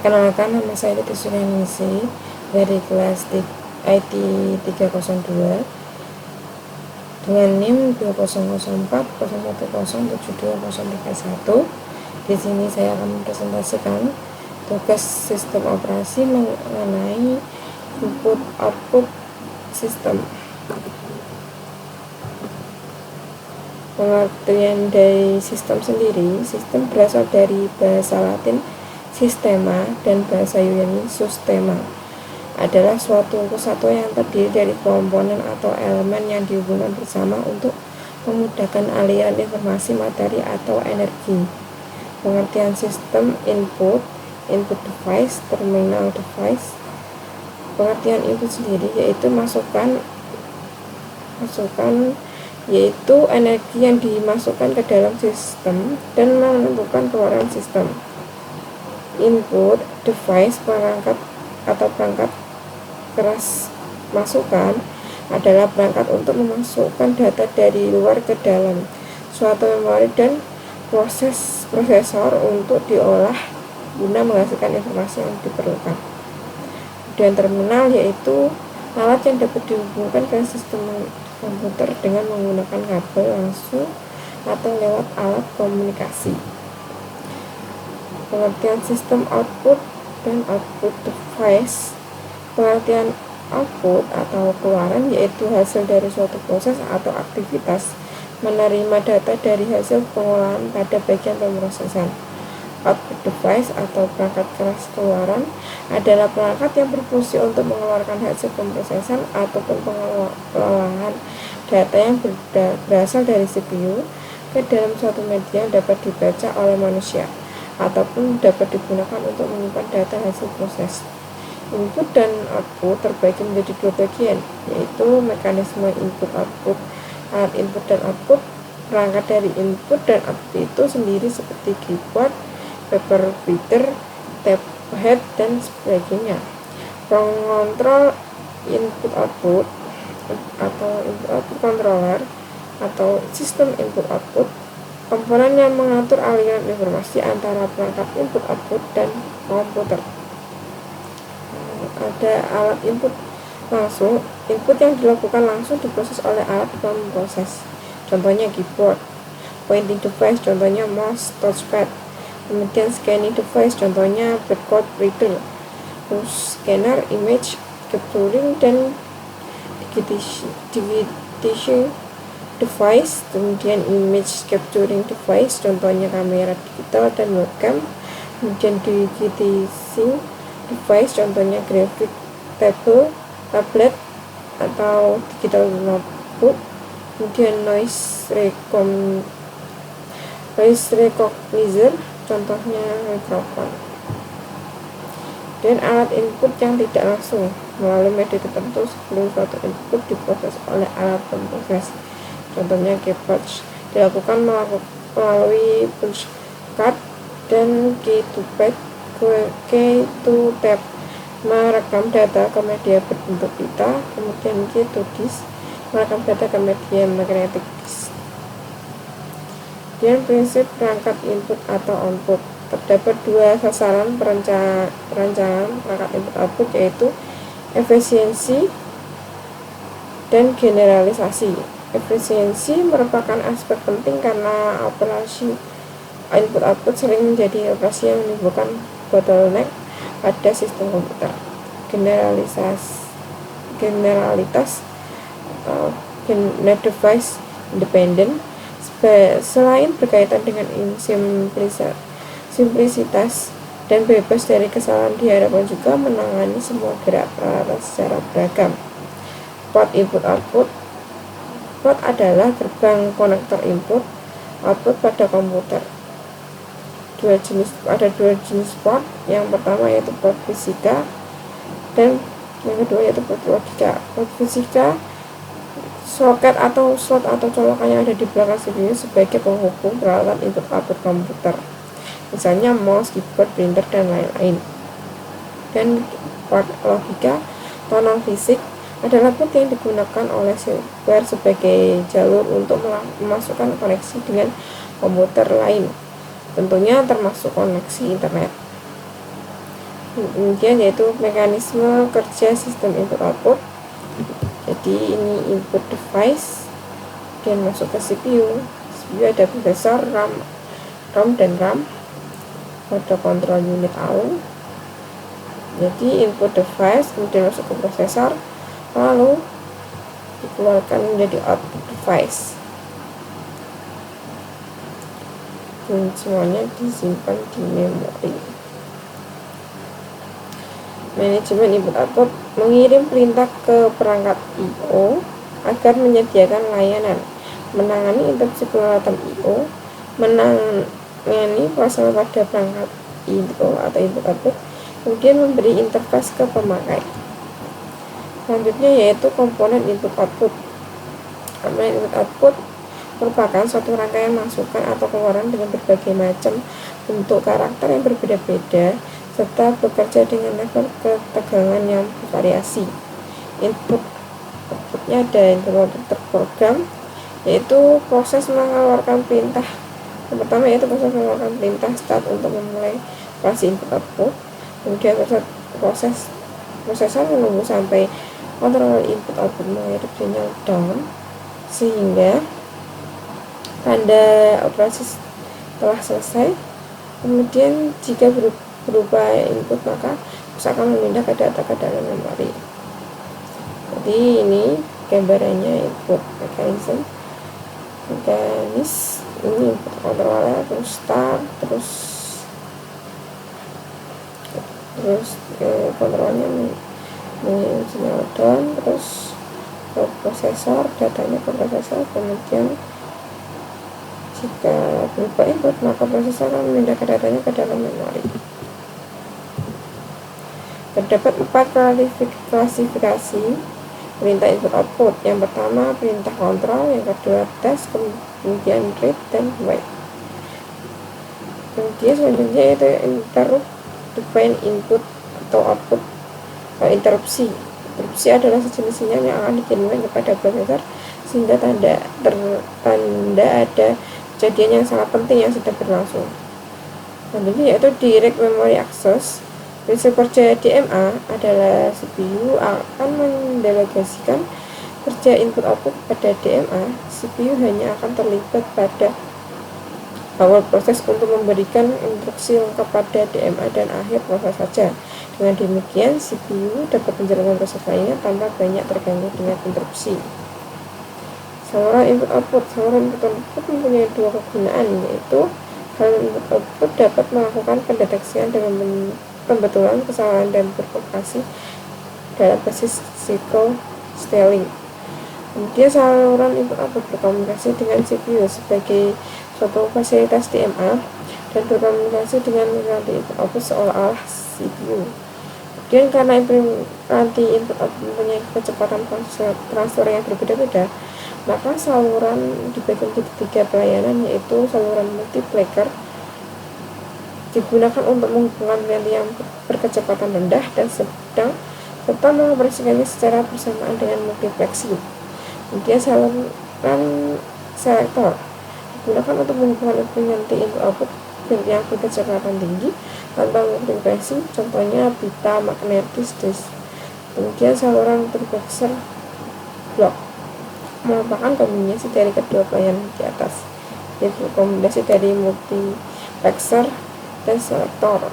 Perkenalkan, nama saya Titi Sulianingsih dari kelas IT 302 dengan NIM 200401072031. Di sini saya akan mempresentasikan tugas sistem operasi mengenai input output sistem. Pengertian dari sistem sendiri, sistem berasal dari bahasa Latin sistema dan bahasa Yunani sustema. Adalah suatu kesatuan yang terdiri dari komponen atau elemen yang dihubungkan bersama untuk memudahkan aliran informasi, materi, atau energi. Pengertian sistem input device, terminal device. Pengertian input sendiri yaitu masukan yaitu energi yang dimasukkan ke dalam sistem dan menentukan keluaran sistem. Input device, perangkat atau perangkat keras masukan, adalah perangkat untuk memasukkan data dari luar ke dalam suatu memori dan prosesor untuk diolah guna menghasilkan informasi yang diperlukan. Dan terminal yaitu alat yang dapat dihubungkan ke sistem komputer dengan menggunakan kabel langsung atau lewat alat komunikasi. Pengertian sistem output dan output device. Pengertian output atau keluaran yaitu hasil dari suatu proses atau aktivitas menerima data dari hasil pengolahan pada bagian pemrosesan. Output device atau perangkat keras keluaran adalah perangkat yang berfungsi untuk mengeluarkan hasil pemrosesan ataupun pengolahan data yang berasal dari CPU ke dalam suatu media yang dapat dibaca oleh manusia ataupun dapat digunakan untuk menyimpan data hasil proses. Input dan output terbagi menjadi dua bagian, yaitu mekanisme input-output. Alat input dan output. Perangkat dari input dan output itu sendiri seperti keyboard, paper feeder, tape head, dan sebagainya. Pengontrol input-output atau input-output controller atau sistem input-output, komponen yang mengatur aliran informasi antara perangkat input-output dan komputer. Ada alat input langsung, input yang dilakukan langsung diproses oleh alat pemproses, contohnya keyboard. Pointing device, contohnya mouse, touchpad. Kemudian scanning device, contohnya barcode reader. Terus scanner, image capturing, dan digitation device. Kemudian image capturing device, contohnya kamera digital dan webcam. Kemudian digitation device, contohnya graphic tablet atau digital notebook. Kemudian noise recognizer, contohnya mikrofon. Dan alat input yang tidak langsung melalui media tertentu sebelum suatu input diproses oleh alat pemproses, contohnya keyboard, dilakukan melalui push card dan key to tape, merekam data ke media berbentuk pita. Kemudian key to disk, merekam data ke media magnetic disk. Dan prinsip perangkat input atau output. Terdapat dua sasaran perancangan perangkat input output, yaitu efisiensi dan generalisasi. Efisiensi merupakan aspek penting karena operasi input output sering menjadi operasi yang menimbulkan bottleneck pada sistem komputer. Generalitas net device independent. Selain berkaitan dengan simplisitas dan bebas dari kesalahan, diharapkan juga menangani semua gerak peralatan secara beragam. Port input output. Port adalah gerbang konektor input output pada komputer. Ada dua jenis port. Yang pertama yaitu port fisika dan yang kedua yaitu port logika. Port fisika, soket atau slot atau colokan yang ada di belakang CPU sebagai penghubung peralatan input output komputer, misalnya mouse, keyboard, printer, dan lain-lain. Dan port logika atau non fisik adalah port yang digunakan oleh software sebagai jalur untuk memasukkan koneksi dengan komputer lain, tentunya termasuk koneksi internet. Kemudian yaitu mekanisme kerja sistem input output. Jadi ini input device, kemudian masuk ke CPU. CPU ada prosesor, ROM dan RAM, ada kontrol unit ALU. Jadi input device kemudian masuk ke prosesor, lalu dikeluarkan menjadi output device. Dan semuanya disimpan di memori. Manajemen input output mengirim perintah ke perangkat I/O agar menyediakan layanan, menangani interupsi peralatan I/O, menangani masalah pada perangkat I/O atau input output, kemudian memberi interface ke pemakai. Selanjutnya yaitu komponen input output. Komponen input output merupakan suatu rangkaian masukan atau keluaran dengan berbagai macam bentuk karakter yang berbeda-beda serta bekerja dengan level ketegangan yang bervariasi. Input outputnya ada input terprogram, yaitu proses mengeluarkan perintah. Yang pertama yaitu proses mengeluarkan perintah start untuk memulai operasi input output. Kemudian prosesor menunggu sampai kontrol input output mengirim sinyal down sehingga tanda operasi telah selesai. Kemudian jika berubah input maka akan memindah ke data ke dalam memori. Jadi ini gambarannya input mekanis ini input kontrolnya, terus start, terus kontrolnya sinyal down, terus ke prosesor, datanya ke prosesor. Kemudian jika berubah input maka prosesor akan memindahkan datanya ke dalam memori. Terdapat 4 klasifikasi perintah input output. Yang pertama perintah kontrol, yang kedua test, kemudian read dan write. Kemudian selanjutnya yaitu interrupt define input atau output. Interupsi adalah sejenis sinyal yang akan dikirimkan kepada prosesor sehingga tanda ada kejadian yang sangat penting yang sedang berlangsung. Selanjutnya yaitu direct memory access. Prinsip kerja DMA adalah CPU akan mendelegasikan kerja input output pada DMA. CPU hanya akan terlibat pada awal proses untuk memberikan instruksi lengkap pada DMA dan akhir proses saja. Dengan demikian, CPU dapat menjalankan proses lainnya tanpa banyak terganggu dengan interupsi. Saluran input output mempunyai 2 kegunaan, yaitu saluran input output dapat melakukan pendeteksian dengan pembetulan kesalahan dan berkomunikasi dalam basis cycle stealing. Kemudian saluran input output berkomunikasi dengan CPU sebagai suatu fasilitas DMA dan berkomunikasi dengan nanti input output seolah-olah CPU. Kemudian karena nanti input output mempunyai kecepatan transfer yang berbeda-beda, maka saluran dibagi menjadi 3 pelayanan, yaitu saluran multiplexer digunakan untuk menghubungkan nanti yang berkecepatan rendah dan sedang serta mengoperasikannya secara bersamaan dengan multiplexing. Kemudian saluran selektor digunakan untuk menghubungkan nanti input output yang berkecepatan tinggi tanpa multiplexing, contohnya pita magnetis disk. Kemudian saluran multiplexer block merupakan kombinasi dari kedua pelayanan di atas, yaitu kombinasi dari multiplexer dan selektor.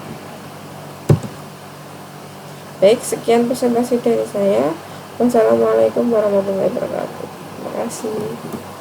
Baik, sekian presentasi dari saya. Wassalamualaikum warahmatullahi wabarakatuh. Terima kasih.